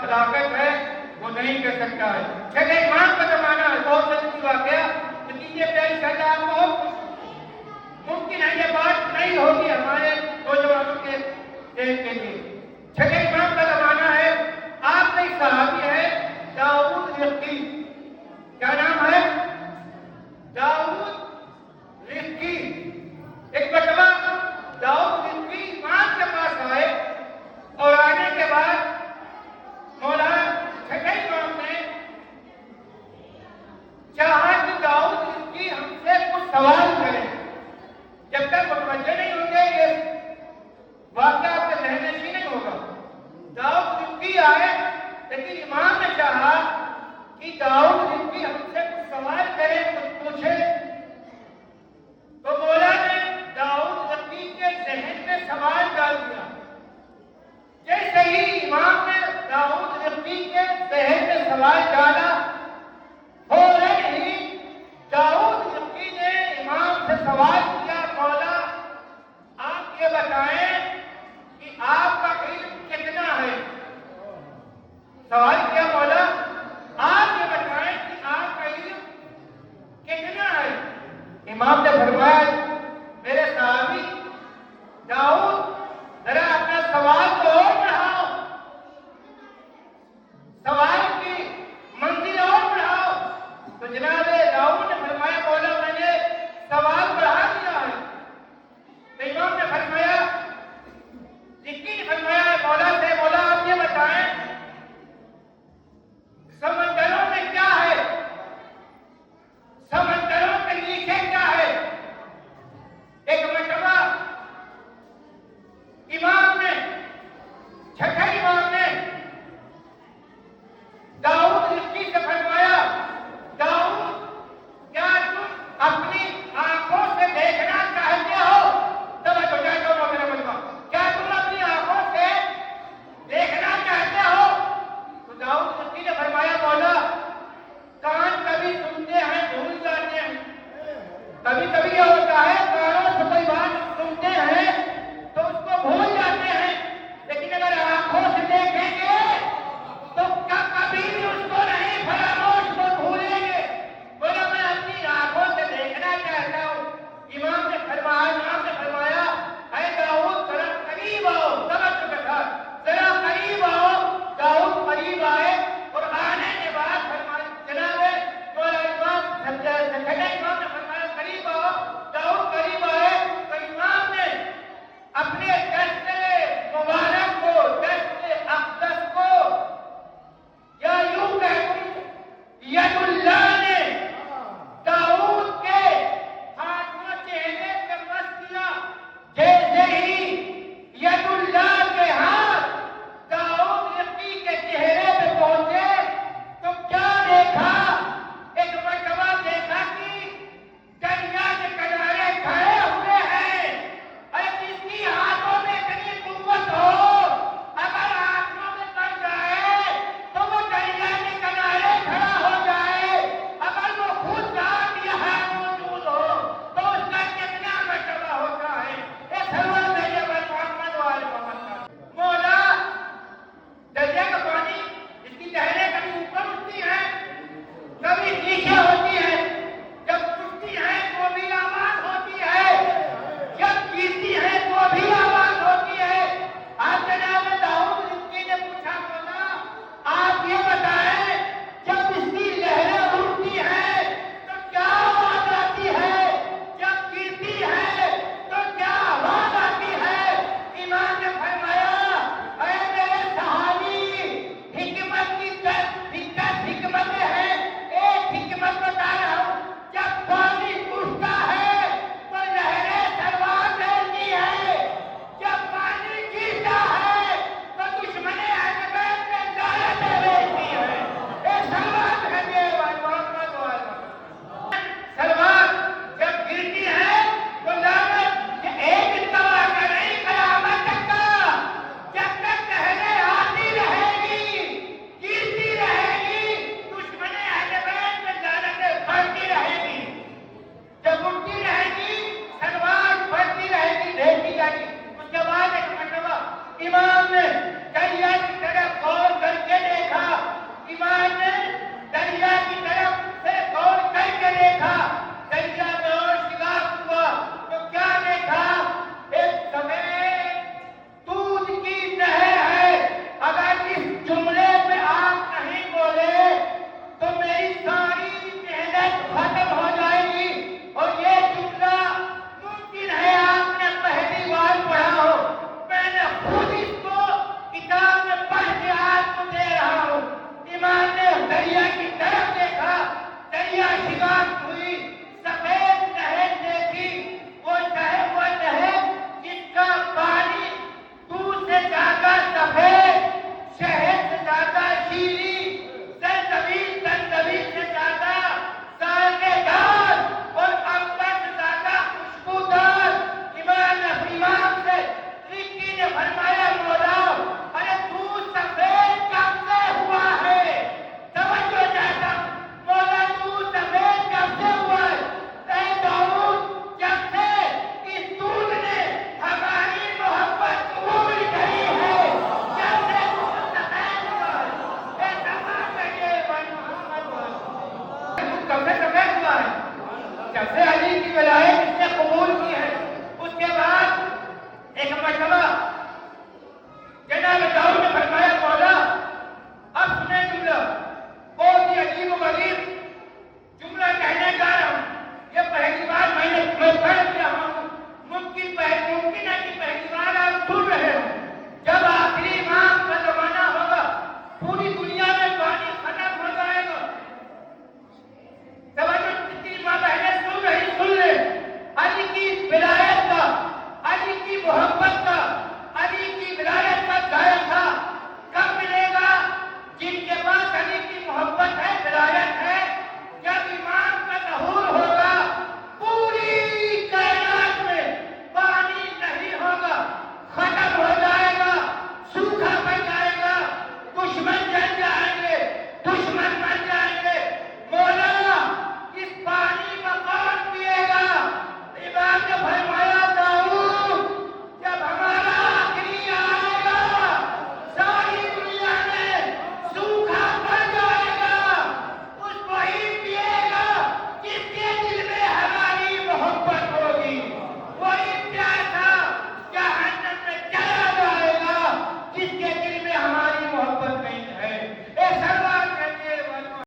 صداقت ہے وہ نہیں کر سکتا ہے. چھٹے امام کا زمانہ ہے, بہت لطیف واقعہ, نتیجے پہ انشاءاللہ آپ بہت ممکن ہے یہ بات نہیں ہوگی ہمارے نوجوانوں کے ذہن کے لیے. چھٹے امام کا زمانہ ہے, آپ کا ایک صحابی ہے داؤد رقی. کیا نام ہے؟ داؤد رقی. ایک مرتبہ داؤد رقی امام کے پاس آئے اور آنے کے بعد مولانا چھٹے امام نے چاہا کہ داؤد رقی ہم سے کچھ سوال کریں. جب تک متوجہ نہیں ہوں گے یہ واقعہ آپ کے ذہن نشین نہیں ہوگا. داؤد رقی آئے لیکن امام نے چاہا کہ داؤد رقی ہم سے کچھ سوال کرے, کچھ پوچھے. تو مولا نے داؤد رقی کے ذہن میں سوال ڈال دیا. جیسے ہی امام نے داؤد رقی کے ذہن میں سوال ڈالا, فوراً ہی داؤد رقی نے امام سے سوال